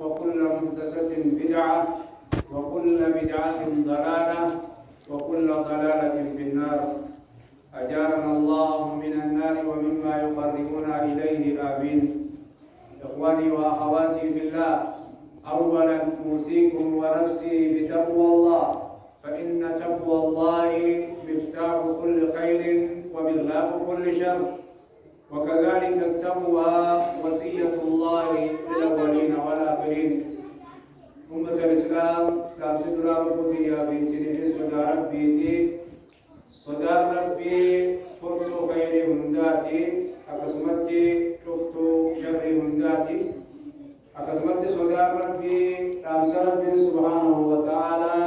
وكل محدثة بدعة وكل بدعة ضلالة وكل ضلالة في النار. أجارنا الله من النار ومما يقربنا إليه. آمين. إخواني وأخواتي بالله، أولا أوصيكم ونفسي بتقوى الله، فإن تقوى الله مفتاح كل خير ومغلاق كل شر، وكذلك التقوى وصية الله للأولين والآخرين. أمة الإسلام تابسط ربي يا بيسيني صدى ربي صدى ربي فرط خير هنداتي أقسمتي شفت شر هنداتي أقسمتي صدى ربي تابس ربي سبحانه وتعالى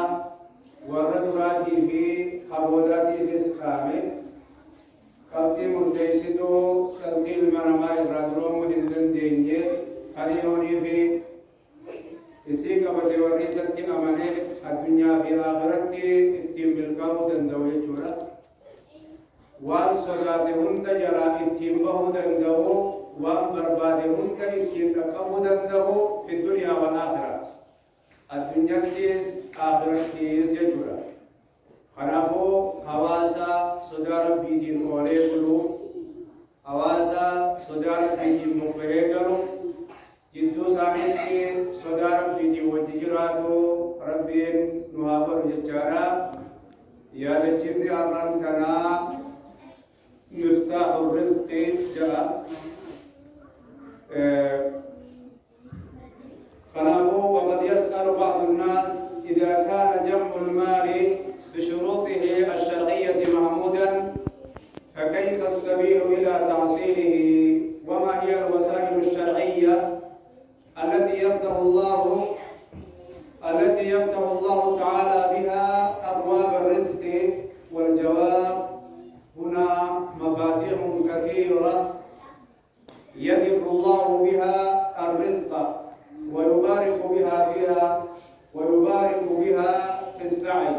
ورد في خبوداتي في سكامي قبتي مرتيسيتو تلقي المناماء الرادروم هندن دينجي خليوني في إسيك أبتي ورئيسة أماني الدنيا في الآخرة اتم بالقاو دندوه جورا وان صداته هند جلا اتم به دندوه وان برباده هند اتم لقبه دندوه في الدنيا والآخرة. الدنيا تيس آخرة تيس جورا خنافو حواسا صدا ربي دين أولي قلو حواسا صدا ربي دين مقبهي قلو جدو سامنتي صدا ربي دين وججراتو ربين نهابر ججارا يا لجبني أرانتنا مفتاح الرزق جاء خنافو وقد يسأل بعض الناس إذا كان جمع المال بشروطه الشرعية محمودا فكيف السبيل إلى تحصيله، وما هي الوسائل الشرعية التي يفتح الله تعالى بها أبواب الرزق؟ والجواب هنا مفاتيح كثيرة يدر الله بها الرزق ويبارك بها في السعي.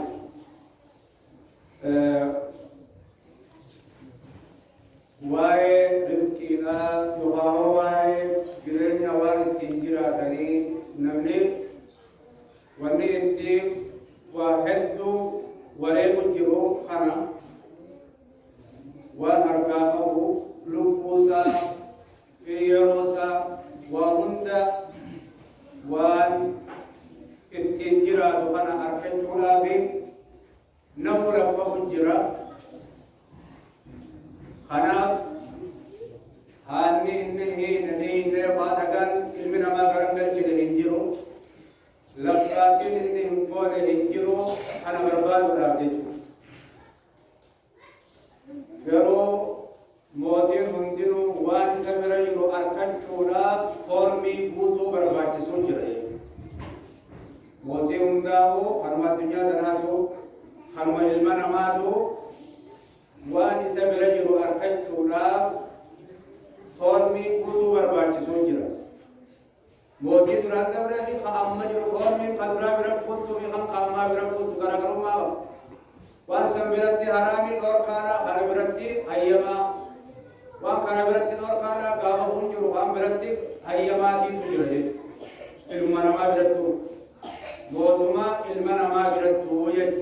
واي رزقنا يقام واي جرينا وارد تنجرا تاني نملي ونيتي وحدو وريق جرو خنا وأركابه لبوسا فيروسا وهندا وان التنجرا تخنا أركجونا بين نمر فهجرا خناف هاني إنه بعدكان علمنا ما كرنجل كده هنجرو لفاتين إنه مقول هنجرو أنا برباد ورابجو غيرو موتين هندينو وان سمرجلو أركان شولا فورمي بوتو برباد سونجري موتين هنداو هنما الدنيا دناتو هنما علمنا ماتو وان سمرجلو أركان شولا فورمي بوتو برباد سونجري موتين دران دبره في خام مجرو فورمي قدرا بركوتو في خام قاما بركوتو كراكرو ما وان سمرتي حرامي دور كانا خنا برتي أيما وان كنا برتي دور كانا قاما هنجرو وان برتي أيما تي تجري المنا ما برتو موتما المنا ما برتو يج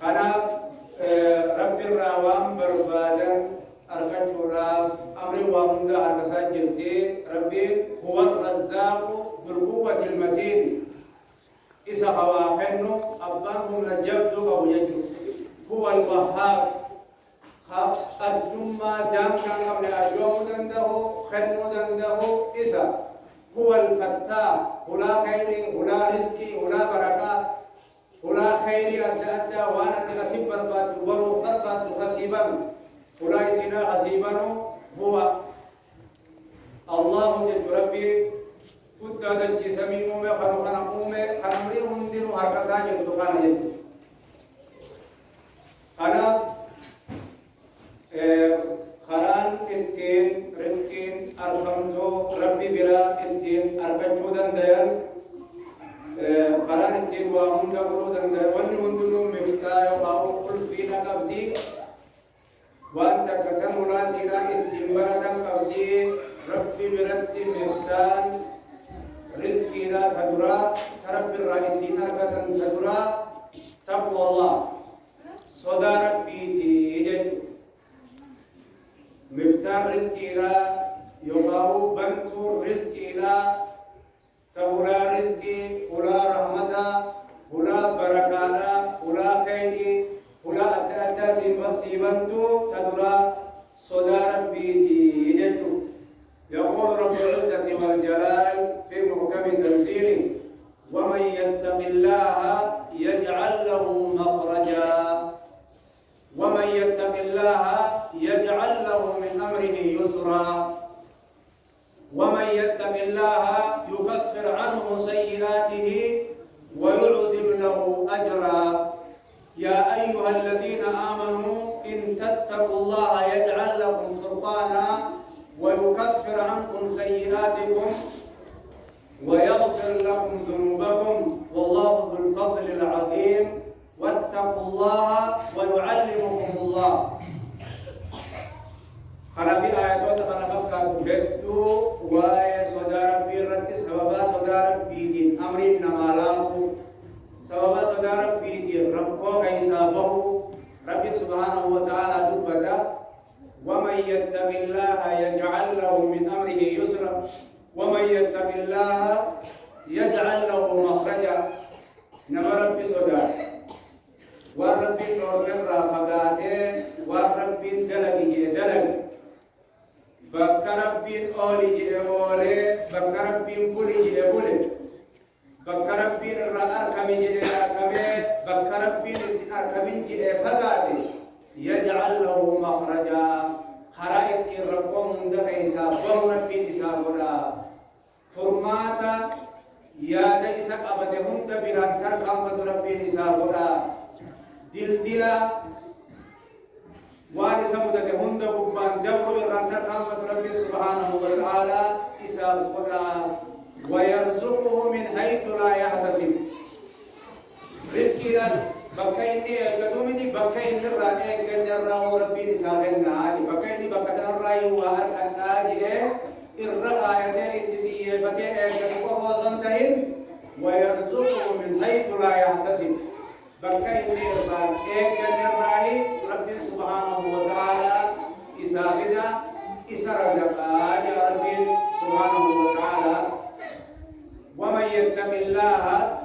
خنا رب الراوام بربادا أركض راف أمري وامدا أركسان جلتي ربي هو الرزاق ذو القوة المتين إذا خوافنه أبانهم لجبتوا أو يجروا هو الوهاب الجمع دام كان قبل أجوم دنده خنو دنده إذا هو الفتاح هلا خيري هلا رزقي هلا بركة هلا خيري أدى وانا تغسيب بربات ورو بربات خسيبا هلا يسنا خسيبا هو الله جل ربي كنت هذا الجسمي مومي خلقنا مومي خلقنا هندينو هركسان يلتقان يجب أنا خلان انتين رزقين أرخمتو ربي برا انتين أركجو دنديان خلان انتين وهم دقلو دنديان واني هندنو مفتاة يقاو قل فينا قبدي وانت كتن مناسينا انتين بردا قبدي ربي برتي مفتان رزقي لا تدرى ترب الرائدين أركة تدرى تقوى الله صدى ربي تيجي مفتان رزقي لا يقاو بنتو رزقي لا تورا رزقي ولا رحمة ولا بركانا ولا خيري ولا أدى سيبنتو تدرى صدى ربي تيجي يقول رب العزة والجلال في محكم تنزيله ومن يتق الله يجعل له مخرجا ومن يتق الله يجعل له من أمره يسرا ومن يتق الله يكفر عنه سيئاته ويعظم له أجرا يا أيها الذين آمنوا إن تتقوا الله يجعل لكم فرقانا ويكفر عنكم سيئاتكم ويغفر لكم ذنوبكم والله ذو الفضل العظيم واتقوا الله ويعلمكم الله خرابي آيات خرابك كبتو وآية صدار في الرد سببا صدار في دين أمر نمالاه سببا صدار في دين ربك حسابه رب سبحانه وتعالى دبتا ومن يتق الله يجعل له من أمره يسرا ومن يتق الله يجعل له مخرجا نما ربي صدار وربي نوركن رافقاته وربي دلقي دلق بك ربي أولي جئ أولي بك ربي بولي جئ بولي بك ربي أركمي جئ أركمي بك ربي أركمي جئ فقاته يجعل له مخرجا خرائط الرقم من دخيسا بمنا في نسابنا فرماتا يا ديسا أبدهم دبران تركم فدربي نسابنا دلدلا وارث مدد هند بقبان دبر الران تركم فدربي سبحانه وتعالى إسابنا ويرزقه من حيث لا يحتسب رزقي رس بكايني قدومني بكاين الرأي كن الرأي ربي نسابنا بكايني بكتر الرأي وأركن آجئ الرأي التي بكاين كنقوه صندهن ويرزقه من حيث لا يحتسب بكايني الرأي كن الرأي ربي سبحانه وتعالى إسابنا إسرزقا يا ربي سبحانه وتعالى ومن يتق الله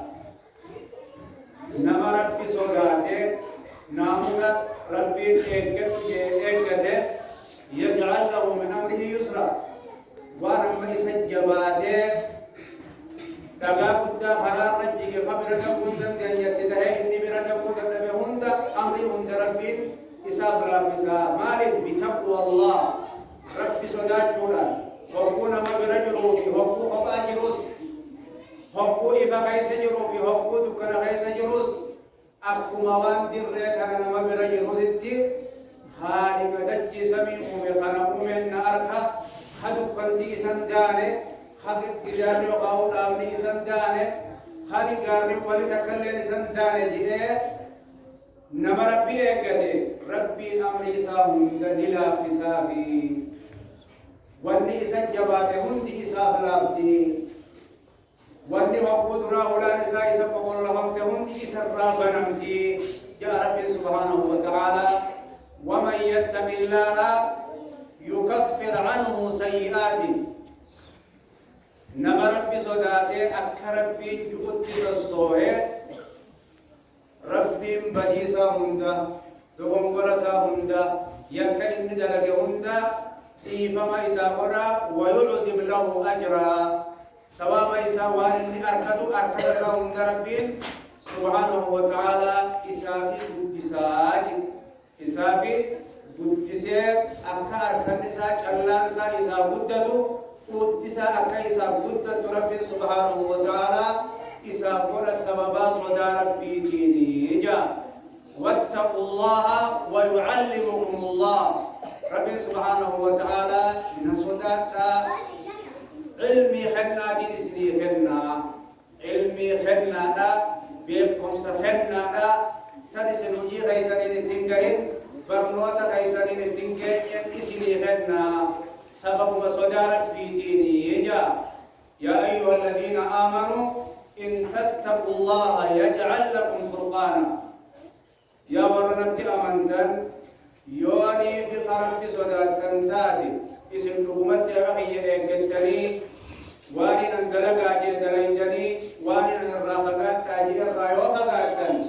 نما ربي صداته ناموسا ربي ايقته يجعل له من أمره يسرا ورمى سجباته دغا كنت حرار رجيك فبرد كنت يتده إني برد كنت بهند أمري هند ربي إساف رافسا مالك بتقوى الله ربي صداته وكونا ما برجلو في حقوق فباجروس حقوق إذا كيس جرو في حقوق دكنا كيس جروس أكما وان درة كنا نما برجلو دتي خالق دجي سميع ومخنا من أركا خدو كنتي سندانه خدو تجاري وقاول أمني سندانه خالق جاري ولتكلم سندانه جيه نما ربي إيجاده ربي أمري ساهم دليلا فسافي واني سجباته هندي إساف لابدي واني وقود راولا نساء سبق اللهم تهندي إسرى بنمتي يا رب سبحانه وتعالى ومن يتق الله يكفر عنه سيئاته نما ربي صداته أكربي جؤتي الصوهي ربي بديسا هندا تغنغرسا هندا يكا إن دلق هندا إيفما إسا قرى ويعظم له أجرا سواب إسا واني أركتسا هندا ربي سبحانه وتعالى إسافي قدساج إسافي قدسي أكا أركتسا جلانسا إسا قدتو قدسا أكا إسا قدت ربي سبحانه وتعالى إسا قرى سببا صدى ربي ديني جا واتقوا الله ويعلمكم الله ربي سبحانه وتعالى نصدات علمي خنا دين سني خنا علمي خنا لا بيكم سخنا لا تنسنجي غيسانين التنكين برنوتا غيسانين التنكين سني خنا سبب وصدارك في ديني يجا يا أيها الذين آمنوا إن تتقوا الله يجعل لكم فرقانا يا ورنت أمنتن يوني في قرب صدات تنتاتي اسم حكومت يغي إيكتني واني نندلقا جيدلينجني واني نرافقات تاجي الرايوفقاتن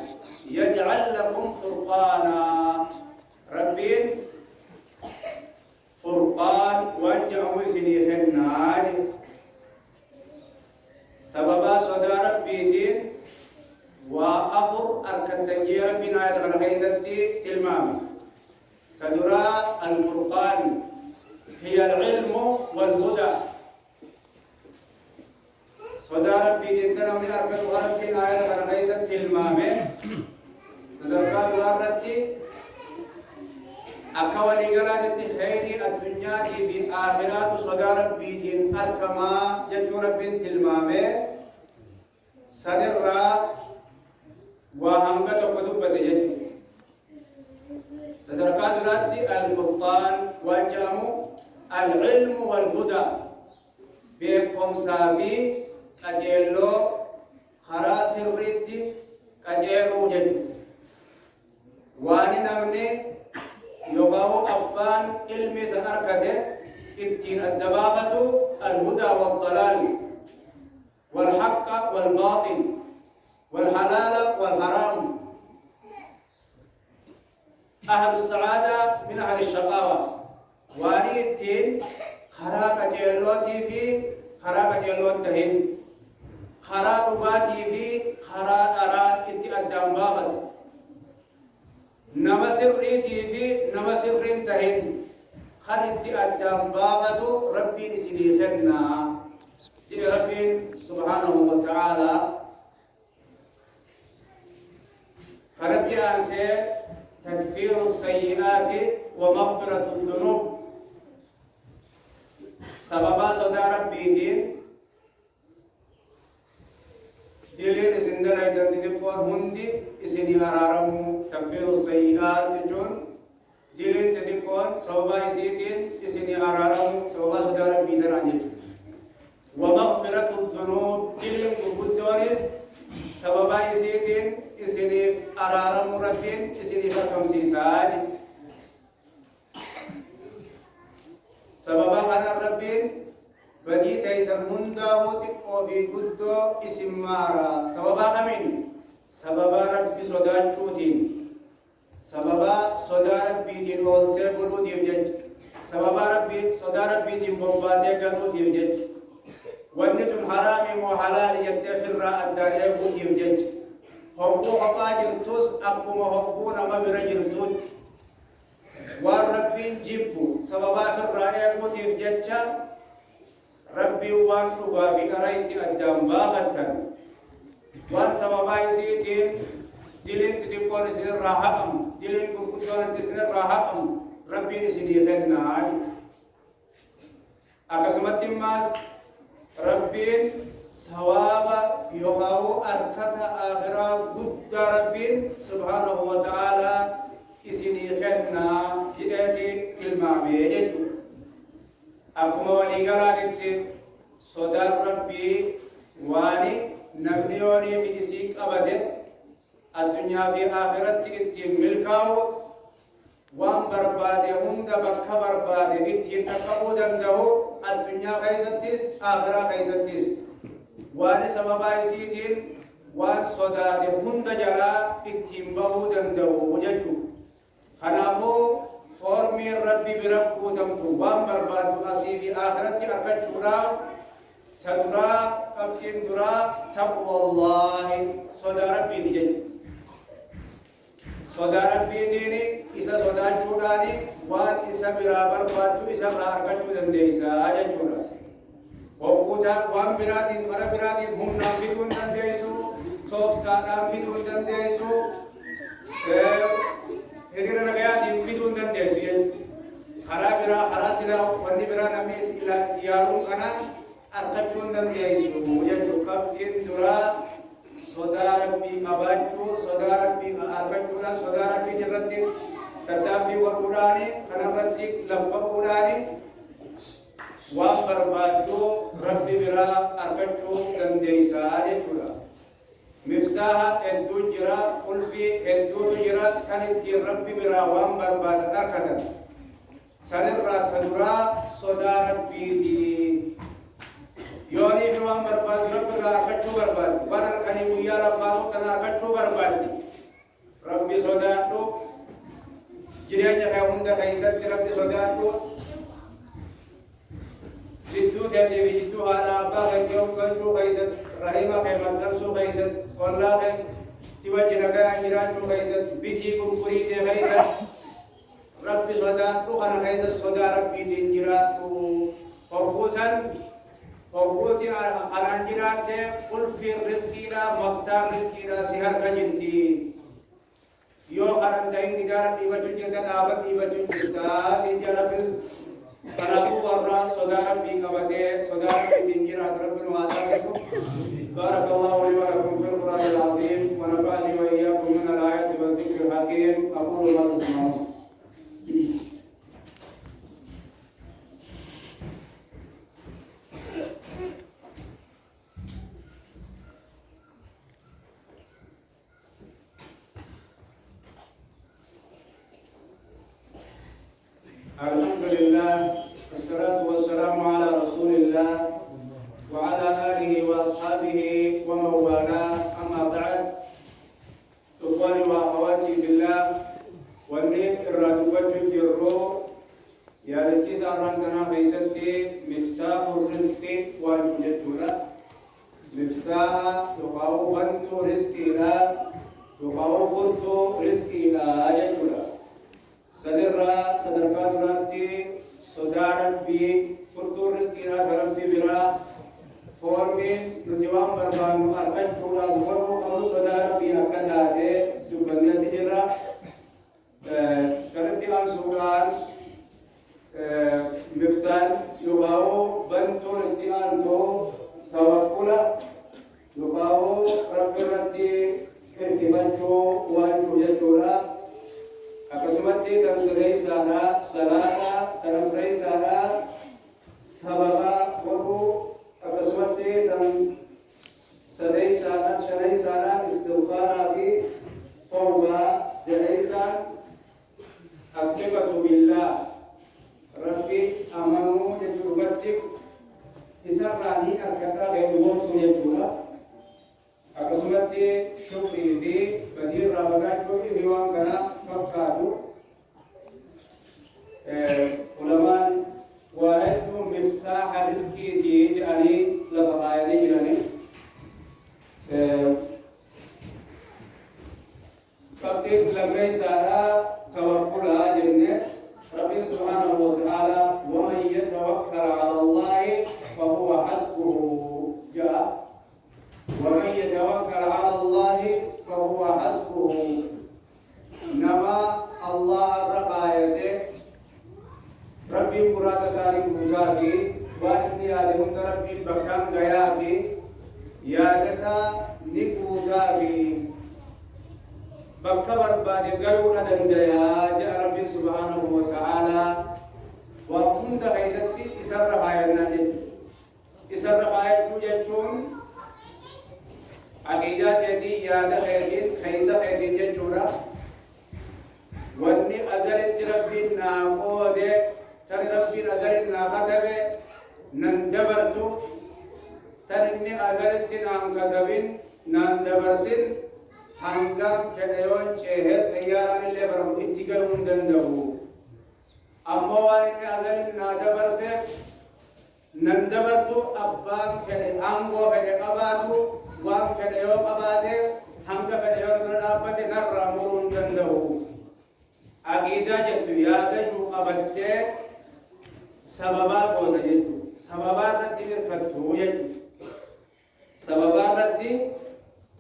يجعل لكم فرقانا ربين فرقان وانجعوا سنيخنان سببا صدارك في دين وأفر أركن تنجير بنا يدغن خيستي تلمامي تدرى الفرقان هي العلم والهدى صدارك في دين تنم من أركن غرب بنا يدغن خيستي تلمامي صدركات غرتي أكوالي قرانت خيري الدنيا في آخرات صدارك في دين أركما جدو رب تلمامي سنرى وهمت وقدوبة جد صدركات راتي الفرقان وجامو العلم والهدى بكم سافي أجيلو خراس الريتي أجيلو جد واني نمني يوغاو أبان علمي سنركته الدين الدباغة الهدى والضلال والحق والباطل والحلال والحرام أهل السعادة من أهل الشقاوة واني الدين خراق جيلوتي في خراق جيلوت تهين خراق باتي في خراق أراس اتقدام باغة نما سريتي في نما سرين تهين خلت أدام باغة ربي نسيني خدنا ربي سبحانه وتعالى خلت أنسى تكفير السيئات ومغفرة الذنوب سببا صدى ربي دليل سندر أيضا تنقر هندي إسني أرارمو تكفير السيئات جون دليل تنقر سوبا إسيتين إسني أرارمو سوبا صدر بيدراني ومغفرة الذنوب دليل قبضونيس سوبا إسيتين إسني أرارمو ربين إسني فرقم سيساد سببا أنا ربين بدي تيسر مندا وتقو في قدو اسم مارا سببا كمين سببا ربي صداد شوتين سببا صداد ربي دين والتي بلو ديوجج سببا ربي صداد ربي دين بومباتي قلو ديوجج ونتن حرامي وحلال يتفر الداري بو ديوجج حقو حقا جرتوس أقوم حقو نما برجرتوت والربين جيبو سببا في الرأي بو ديوجج ربي وان دغا في قرايت ادم باغتن وان سببا يسيتين دلين تديكون سن راحم دلين كوكون تسن راحم ربي نسدي خنا اقسمت ماس ربي ثواب يوغاو اركتا اخرا قد ربي سبحانه وتعالى اسني خنا جئتي تلمامي أكما وليقرات صدر ربي واني نبنيوني في إسيك أبدا الدنيا في آخرت إتين ملكاو وان بربادي هند بك بربادي إتين تقبودا دهو الدنيا خيستيس آخرة خيستيس واني سببا يسيتين وان صدات هند جلا إتين بهودا دهو وجدو خنافو فورمي ربي بربو تمتو وان بربادو أسيبي آخرتي أكتشورا تدرا أبتين درا تقوى الله صدى ربي دي صدى ربي ديني إسا صدى جوراني وان إسا برا بربادو إسا را أكتشو دنديسا جورا وقوتا وان براتين فرا براتين هم نافدون دنديسو توفتا نافدون دنديسو هذين الرجال ينفذون دندسين خرابرا خراسنا ونبرا نمي إلى يارون أنا أركضون دندسين يجوكاب تندرا صدار بي أباجو صدار بي أركضونا صدار بي جرتين تدافي وقراني خنبتك لفقراني waan barbaaddu rabbi biraa argachuu dandeeysaa jechuudha. Miftaaha hedduu jira, qulfii hedduutu jira kan ittiin rabbi biraa waan barbaadan argatan. Sanirraa ta duraa sodaa rabbiiti. Yoonii fi waan barbaadu rabbi irraa argachuu barbaaddu. Waan halkanii guyyaa laffaatu kana argachuu barbaaddi. Rabbi sodaadhu. Jireenya kee hunda keessatti rabbi sodaadhu. Jidduu teetii fi jidduu haadha abbaa kan kee hoggachuu keessatti, rahima kee maxxansuu keessatti, ollaa kee itti wajji nagaan jiraachuu keessatti, bitii gurgurii kee keessatti rabbi sodaadhu. Kana keessatti sodaa rabbiitiin jiraadhu. Hogguuti anaan jiraatte qulfiin riskiidha, maftaan riskiidha si harka jirti. Yoo kanan ta'in gidaara dhiibachuu jirta, dhaabatti dhiibachuu jirta siin jalabin. Kanaafuu warra sodaa rabbii qabatee sodaa rabbiitiin jiraatu rabbi nu haa taasisu. بارك الله لي ولكم في القرآن العظيم ونفعني وإياكم من الآيات والذكر الحكيم. أقول ما تسمعون. الحمد لله والصلاة والسلام على رسول الله وعلى آله وأصحابه ومن والاه. أما بعد، إخواني وأخواتي بالله، والنيت الراتبة الجرو يا التي سارنا في سدي مفتاح الرزق والجدولة. مفتاح تقاو بنت رزقي لا تقاو فرت رزقي لا جدولة. sadarkaa duraatti sodaa rabbii furtuu riskiidhaa ka rabbii biraa foormiin nuti waan barbaannu argachuudhaaf godhuu qabnu sodaa rabbii akka taatee dubbanneetti jirra. Sanatti aansuudhaan miftaan yuqaa'uu bantuun itti aantoo tawakkula yuqaa'uu rabbi irratti hirkifachuu waan jechuudha. Akkasumatti kan sadeessaadhaa salaadhaa kan afreessaadhaa sababaa godhuu akkasumatti kan sadeessaadhaa shaneessaadhaa istighfaaraa fi tawbaa jaheessaan haqiqatu billaa rabbi amanuu jechuu dhugatti isarraa ni argadhaa ga'e dhugoomsuu jechuudha. Akkasumatti shukrii fi badiirraa fagaachuu fi waan kana fakkaatu ulamaan waa hedduu miftaaha riskiitii jedhanii lafa kaayanii jirani. Qabxiin lammeessaadhaa tawakkulaa jenne rabbiin subhaanahu wa ta'aalaa waman yatawakkal ala Allaahi fahuwa hasbuhu jedha. ومن يتوكل على الله فهو حسبه. نما الله الرقايته ربي مراد سالم مجابي واني عليهم ربي بكم غيابي يا دسا نكوجابي بكبر بعد غير دنديا جاء ربي سبحانه وتعالى وكنت عايزتي اسر غاينا اسر غايت جتون عقيدات يدي يادا خيدين خيسا خيدين ججورا واني أدرت ربنا قودة ترى ربنا أزلنا خطبه نندبرتو ترني أدرت نام كتبين نندبرسين هنگام فديون شهد أيام اللي برو اتقاهم دندهو أما واني أزلنا دبرسين نندبرتو أبان فدي أنغو فدي أباتو وان فديو قباده هم فديو رابطه نرى مرون دندو عقيدة جتو يادجو قبته سببا قوتا جتو سببا رد إركتو جتو سببا رد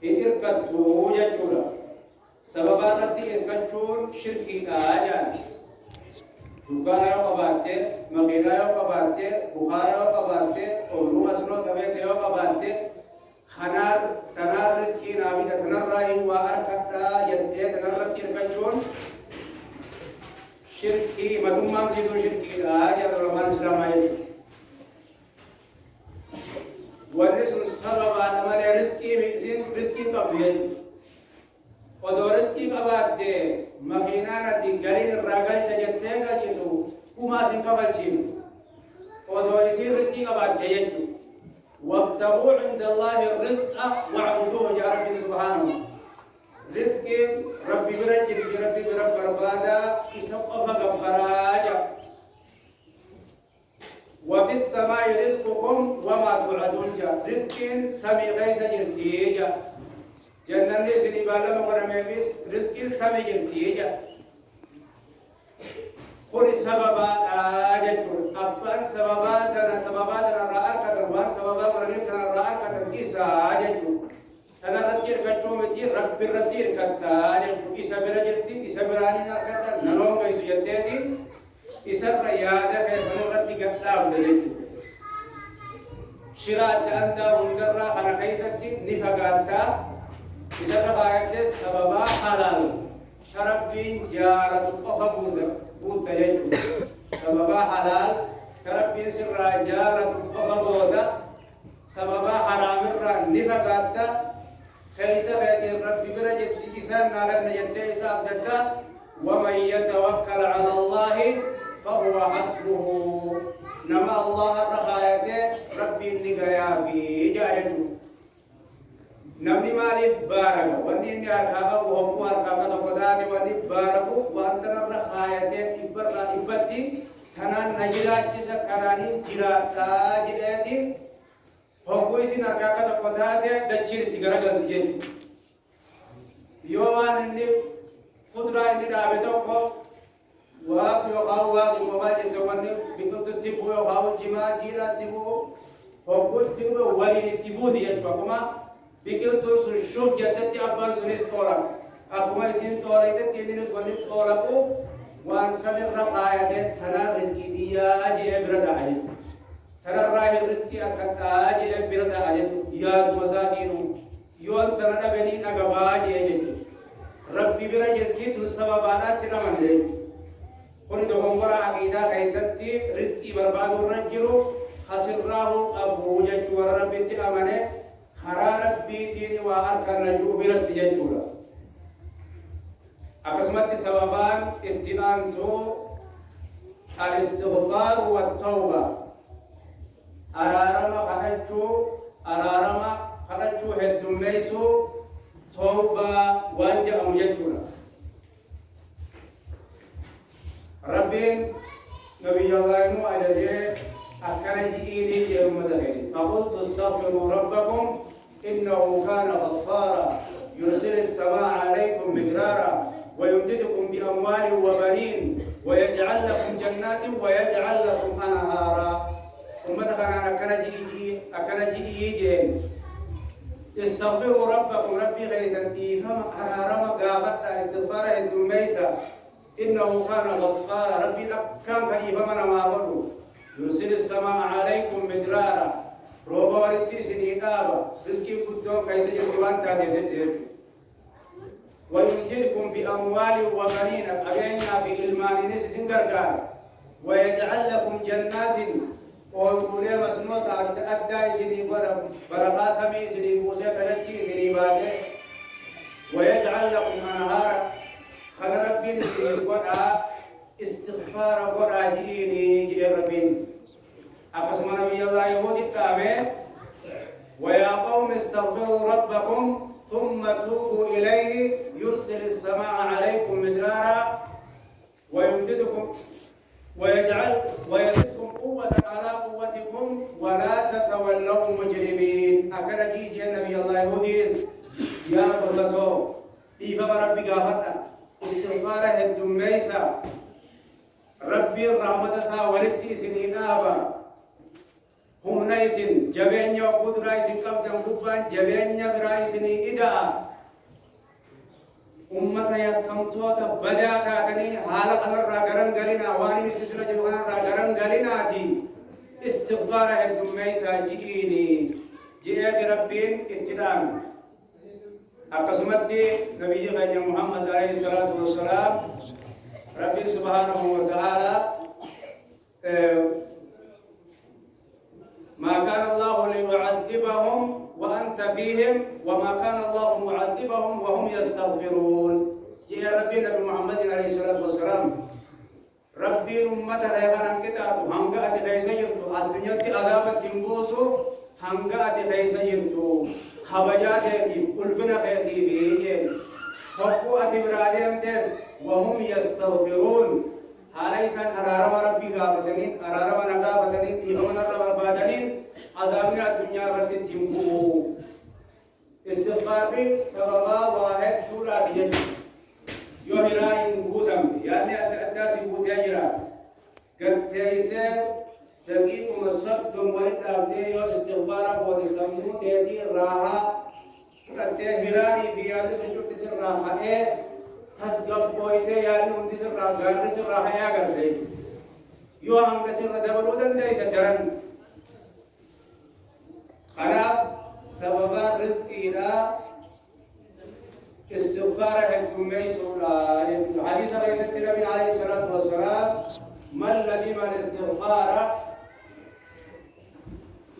إركتو جتو سببا رد إركتون شركي آجان دكانا يو قباته مقيدا يو قباته بخارا يو قباته أولو أسنو تبيت يو قباته خنار تنار رزقي نامي تنار راي واركتا يدي تنار كيركشون شركي مدومان سيدو شركي آج العلماء الإسلام آيات والنسو السبب على ما رزقي مئسين رزقي قبل ودو رزقي قبل مخينانة قليل الرجال تجتين قشتو وما سن قبل شيء ودو يصير رزقي قبل تجتو وابتغوا عند الله الرزق واعبدوه يا رب سبحانه رزقي ربي برجل ربي برب بربادا يسقف غفراجا وفي السماء رزقكم وما توعدون جا رزق سمي غيث جرتيجا جنن لي سني بالا مقرا ميبس رزق سمي جرتيجا خذ سببا اجتر ابان سبباتنا راك دروان سببا مرنتنا راك تنكيسا اجتر انا رتير كتو متي رب رتير كتا اجتر كيسا برجتي كيسا براني نكتا نلون غيث جتيدي إسر ريادة فيصل رتي قدام دلته شراء أنت مندرة أنا خيستي نفقاتا إسر رقايته سببا حلال شربين جارة فخبود بود تجيته سببا حلال شربين سر جارة فخبود سببا حرام الرا نفقاتا خيسة فيتي الرب برجت إسان ناغن نجده إسان دتا ومن يتوكل على الله فهو حسبه نما الله الرخايته ربي النقايا في جايته نمني مالي بارك واني اني اركاكا وهو اركاكا تقضاتي واني بارك وانتنا الرخايته إبتي تنان نجرات جسا كنانين جراتا جراتين هو يسين اركاكا تقضاتي دجير تقرقل جيت يوان اني قدرة اني دابتوكو واق يقاو واق وما جتواني بكل تبو يقاو جما جيرا تبو وقل تبو ولي تبو دي يتوكما بكل توس شوف جتتي أبان سنس طورا أكما يسين طورا يتت يدينس ولي طورا كو وانسان الرقاية تنا رزقي ديا جي برد عجل تنا راهي رزقي أكتا جي برد عجل ياد مساكينو يوان تنا بني أقبا جي ربي برجل كيتو السببانات تنمان لي كوني دوغورا عقيدة كيستي رزقي بربادو الرجلو خسراه أبو ججو ربي تأمنه خرا ربي تيني وأركن رجو برد ججولا أقسمت سببان اتنانتو الاستغفار والتوبة أرارما خنجو هدوم ليسو توبة وانجا أم ججولا ربين نبي الله نو أجل أكن جئيني يوم دهين فقلت استغفروا ربكم إنه كان غفارا يرسل السماء عليكم مدرارا ويمددكم بأموال وبنين ويجعل لكم جنات ويجعل لكم أنهارا أمتنا أكن جئيني استغفروا ربكم ربي غيثا إيفهم حرارما قابتا استغفاره الدميسا إنه كان غفارا ربي كان كريبا من أمامه يرسل السماء عليكم مدرارا روبا ورتي سنيقابا رزقي كدو كيس جدوان تاتي ويمددكم بأموال وبنين أبينا في إلمان نس سنقرقار ويجعل لكم جنات ويقول مسنوط أدى سني برقا سمي سني موسى تنجي سني باسي ويجعل لكم أنهارا خنربين سيقودا استغفار قدا جيني جي ربين أقسم نبي الله يهودي التامين ويا قوم استغفروا ربكم ثم توبوا إليه يرسل السماء عليكم مدرارا ويمددكم ويزدكم قوة على قوتكم ولا تتولوا مجرمين أكد جي النبي الله يهودي يا بسطو إيفا ربي قافتنا استغفاره الدميسا ربي الرحمة سا ولدتي سنينابا هم نايسن جبين يوقود رايسن قبضا قبان جبين برايسن إدا أمة يكمتوتا بدا تاتني حالق نرى قرن قلنا واني نتسنا جلونا قرن قلنا تي استغفاره الدميسا جئيني جئت ربين اتدام أقسمت نبي غير محمد عليه الصلاة والسلام ربي سبحانه وتعالى ما كان الله ليعذب معذبهم وأنت فيهم وما كان الله معذبهم وهم يستغفرون. جاء ربنا بمحمد عليه الصلاة والسلام ربي أمته هيغان كتاب هنگا أتي سيرتو الدنيا عذاب تنبوسو هنگا أتي سيرتو خبجات يدي ألفنا خيدي بيجي حقو أتي برادهم تس وهم يستغفرون. هاليسا أرارم ربي غابتنين أرارم نغابتنين إيهون رب بادنين عذابنا الدنيا رد تنبو. استغفار سببا واحد شورا بيجي يوهراين بوتم يعني الناس بوتاجرا قد تيسر دقيق مصدم ولد أبتي استغفار بود سمو تيدي راها قد تهراني بياد سجود تسر راها تسقف بويته يعني تسر راها غار تسر راها يا قرتي يو هم تسر دبلودن ليس درن خلاف سبب الرزق إلى استغفار الدمي سورة حديث رئيس النبي عليه الصلاة والسلام ما الذي من استغفار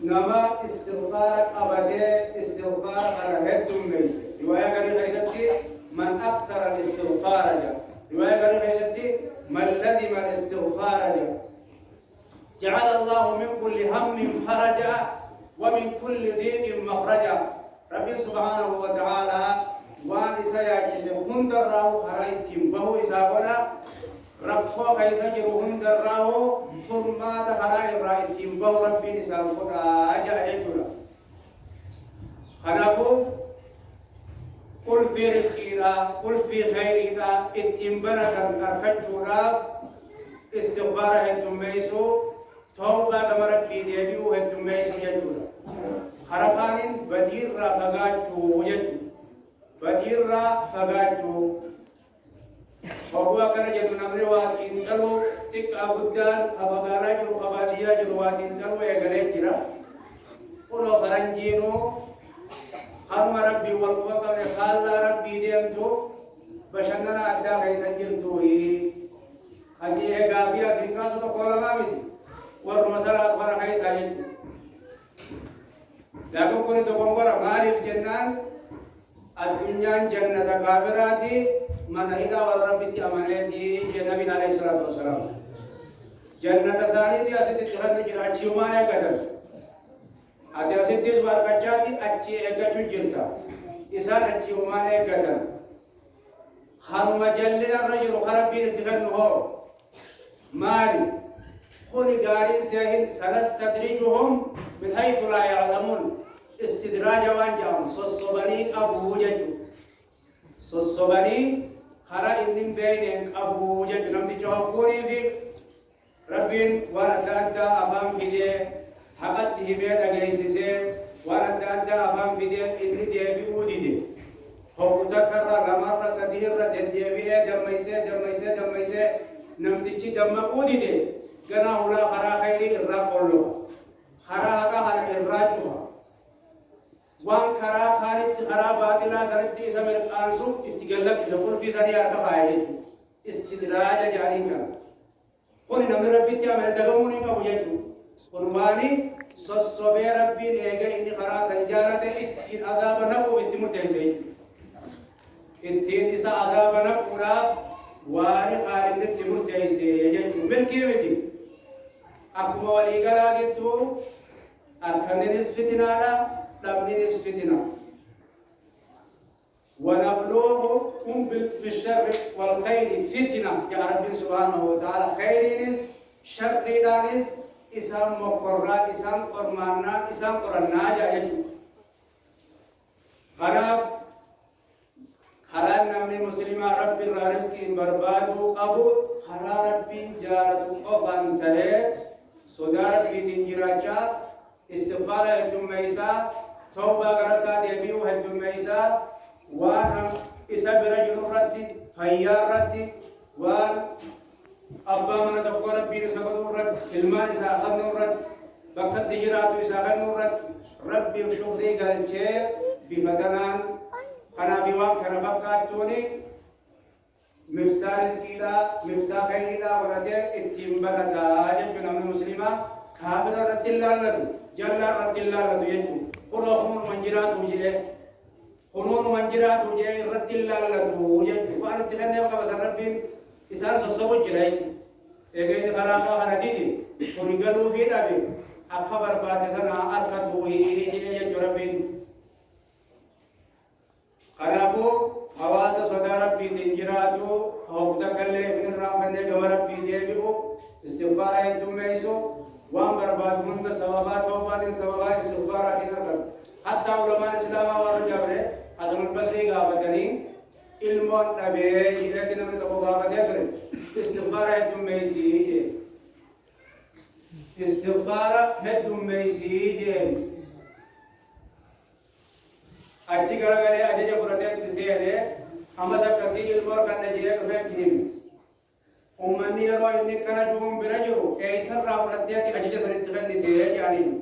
نما استغفار أبدا استغفار على الدمي رواية قال رئيس من أكثر الاستغفار جاء رواية قال رئيس ما الذي من استغفار جعل الله من كل هم فرجا ومن كل ضيق مخرجا. ربي سبحانه وتعالى وان سياجي هندراو خرايتم بهو إسابنا ربكو خيسا جرو هندراو فرمات خراي رايتم بهو ربي إسابنا أجا أجولا خنافو قل في رزقنا قل في خيرنا اتنبنا كركجولا استغفار هدوميسو توبة كمربي ديبيو هدوميسو يجولا خرفان بدير فقاجو يجولا بدير فقاجو وهو كان جد نمر واتين تلو تك أبدان خبغارا جرو خباتيا جرو واتين تلو يغريب جرا ولو فرنجينو خرم ربي والقوة من خال ربي ديمتو بشننا أدى خيسا جلتوه خجيه غابيا سنكاسو تقول مامد ورمسالة أخبار خيسا جلتو لكن كنت تقول مالف جنان الدنيا جنة كافراتي من إذا وربتي أمانتي النبي عليه الصلاة والسلام جنة ثانية أسد تخرج جراتي وما يقدر أتي أسد تزوار كجاتي أتي أجاتو جلتا إسان أتي وما يقدر خرم جلنا الرجل خربي تخرنه مالي خلي قارين سيهن سنستدرجهم من حيث لا يعلمون استدراج وانجام صصبني أبو جدو صصبني خرا إنم بينك أبو جدو نمت جوابوني في ربين ورد أفهم في دي حقته بيت أجيسيسي ورد أفهم في دي إني دي بيودي دي هو تكرر رمار سديرة ديبي دميسي نمت دم بودي دي كنا هنا خرا خيري الرافولو خرا هذا الراجوها وان كرا خالد خرا باطلا سنتي سمر قانسو اتقلق يقول في سريع دفاعي استدراج جارينا قل نمر ربي تعمل دغموني كوجدو قل ماني صصب ربي ايغا اني خرا سنجارة اتين عذاب نبو اتمتيسي اتين اسا عذاب نبونا واني خالد اتمتيسي يجدو ملكي بدي اكما ولي غلا جدو أركان نسفتنا لابن نسفتنا ونبلوهم بالشر والخير فتنة يا رب سبحانه وتعالى خير نس شر نس إسام مقرّا إسام قرمانا إسام قرنا جاهل خلاف خلال نمني مسلمة رب الرزق بربادو أبو خلا رب جارتو قفان تهي صدارت في تنجراجا استغفار الدميسا توبة غرسا ديبيو الدميسا وانا إسا برجل رد خيار رد وان أبا من تقوى ربي نسبه رد المال إسا أخذنا رد بقى التجرات إسا أخذنا رد ربي وشغلي قال شيء بفتنان أنا بيوام كان فقاتوني مفتاح رزقيلا مفتاح خيريلا ورده اتنبغتا جنجنا من المسلمة كافر رد الله لدو جل رد الله لدو يجو خنون من جرات وجه خنون من جرات وجه رد الله وجه وأنا تغني بقى بس ربي إسان سوسو جراي إيه خلاص أنا ديدي ونقولوا في دابي أكبر بعد سنة أركض وهي جربين خلافو حواس صدى ربي تنجراتو أو تكلم من الرام من جمر ربي ديبيو استغفار يدميسو وان برباد من سببات وبعد سببات استغفار دينك حتى علماء الإسلام والرجال هذا من بس يقابلني ilmoon dhabee jireenya namni tokko gaafatee ture istighfaara heddummeessii jee istighfaara heddummeessii jee achi garagalee ajaja fudhatee itti seenee hamma takkasii ilmoo kan jee dhufee jiru ummanni yeroo inni kana ju'uun bira jiru eessarraa fudhattee ajaja sanitti kennitee jaaniin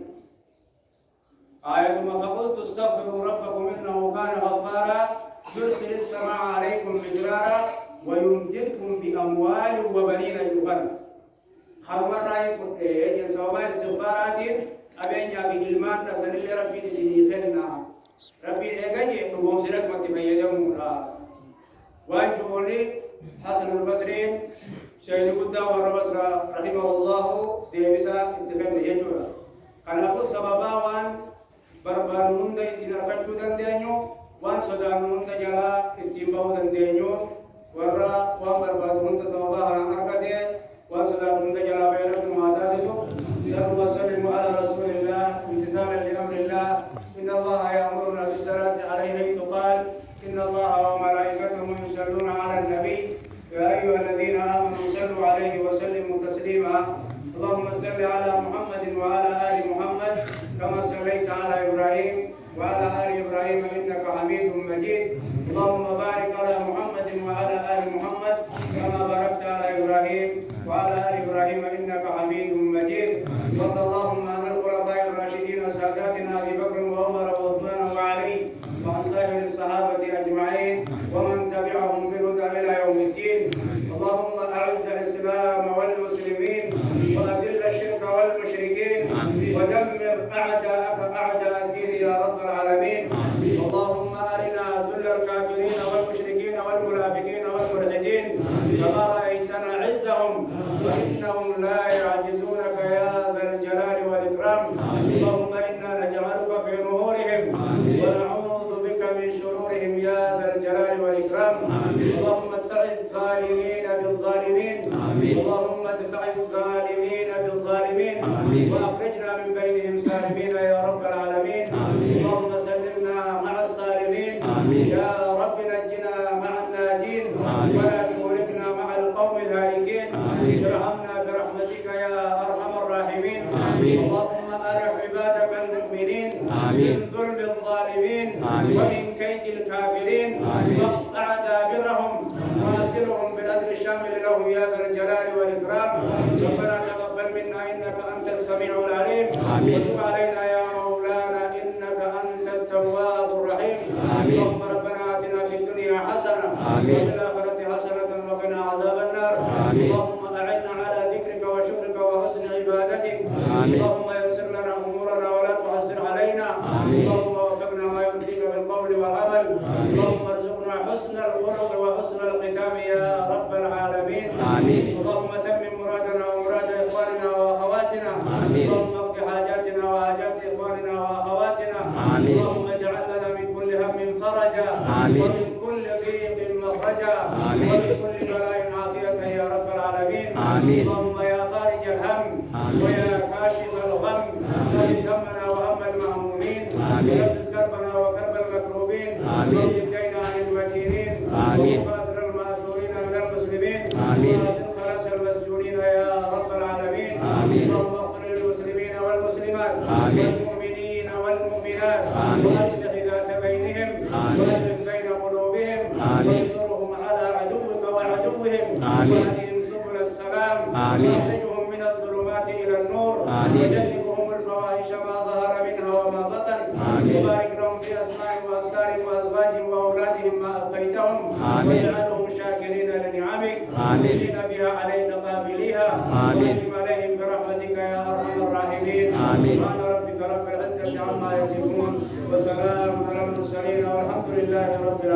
آية فقلت استغفروا ربكم إنه كان غفارا يرسل السماء عليكم مدرارا ويمددكم بأموال وبنين جبنا خلوا مرة يفوت سوما استغفارات أبين جابي إلمان ربنا اللي ربي تسيخنا ربي إيجاجي نقوم سلك ما تبين وانجوني حسن البصري شيخ قدا وربصر رحمه الله ديبسا اتفقنا يجورا كان أخذ سببا وان barbaadu hunda ittiin argachuu dandeenyu waan sodaannu hunda jalaa ittiin bahuu dandeenyu warra waan barbaadu hunda sababaa kanaan argate waan sodaannu hunda jalaa bahee rabbi nu haa taasisu sallu wa sallimu ala rasulillah imtisaalan li amrillah inna allaha ya'muruna bis-salati alayhi haythu qala inna allaha wa malaikatahu yusalluna ala an-nabi ya ayyuha alladhina amanu sallu alayhi wa sallimu taslima اللهم صل على محمد وعلى آل محمد كما صليت على إبراهيم وعلى آل إبراهيم إنك حميد مجيد اللهم بارك على محمد وعلى آل محمد كما باركت على إبراهيم وعلى آل إبراهيم إنك حميد مجيد وارض اللهم عن الخلفاء الراشدين ساداتنا أبي بكر وعمر وعثمان وعلي وعن سائر الصحابة أجمعين ومن تبعهم بالهدى إلى يوم الدين اللهم أعز الإسلام والمسلمين وأذل الشرك والمشركين ودمر أعداءك أعداء الدين يا رب العالمين اللهم أرنا ذل الكافرين والمشركين والمنافقين والملحدين كما رأيتنا عزهم وإنهم لا يعجزونك يا ذا الجلال والإكرام اللهم إنا نجعلك في نهورهم ونعوذ بك من شرورهم يا ذا الجلال والإكرام اللهم ادفع الظالمين بالظالمين اللهم ادفع الظالمين بالظالمين وأخرجنا من بينهم سالمين يا رب العالمين اللهم سلمنا مع السالمين يا رب نجنا مع الناجين ولا تهلكنا مع القوم الهالكين ارحمنا برحمتك يا أرحم الراحمين اللهم أرح عبادك المؤمنين من ظلم الظالمين ومن كيد الكافرين واقطع دابرهم وأجرهم بالأجر الشامل لهم يا ذا الجلال والإكرام ربنا تقبل منا إنك أنت السميع العليم وتب علينا يا مولانا إنك أنت التواب الرحيم اللهم ربنا آتنا في الدنيا حسنة وفي الآخرة حسنة وقنا عذاب النار اللهم أعنا على ذكرك وشكرك وحسن عبادتك اللهم يسر لنا أمورنا ولا تحسر علينا اللهم وفقنا ما يرضيك بالقول والعمل اللهم ارزقنا حسن الخلق وحسن الختام يا رب العالمين اللهم تمم مرادنا ومراد إخواننا وأخواتنا اللهم اقض حاجاتنا وحاجات إخواننا وأخواتنا اللهم اجعل لنا من كل هم فرجا ومن كل ضيق مخرجا ومن كل بلاء عافية يا رب العالمين اللهم يا خارج الهم ويا كاشف الغم فرج همنا وهم المهمومين ونفس كربنا وكرب المكروبين وضيق دينا عن المدينين وكافر المأسورين من المسلمين وآتنا خلاص المسجونين يا رب العالمين اللهم اغفر للمسلمين والمسلمات والمؤمنين والمؤمنات وأصلح ذات بينهم وألف بين قلوبهم وانصرهم على عدوك وعدوهم واهدهم سبل السلام واخرجهم من الظلمات إلى النور وجنبهم الفواحش ما ظهر منها وما بطن وبارك لهم في أسماعهم وأبصارهم وأزواجهم وأولادهم ما أبقيتهم واجعلهم شاكرين لنعمك مؤمنين بها عليك قابليها وأنعم عليهم برحمتك يا أرحم الراحمين سبحان ربك رب العزة عما يصفون وسلام على المرسلين والحمد لله رب العالمين.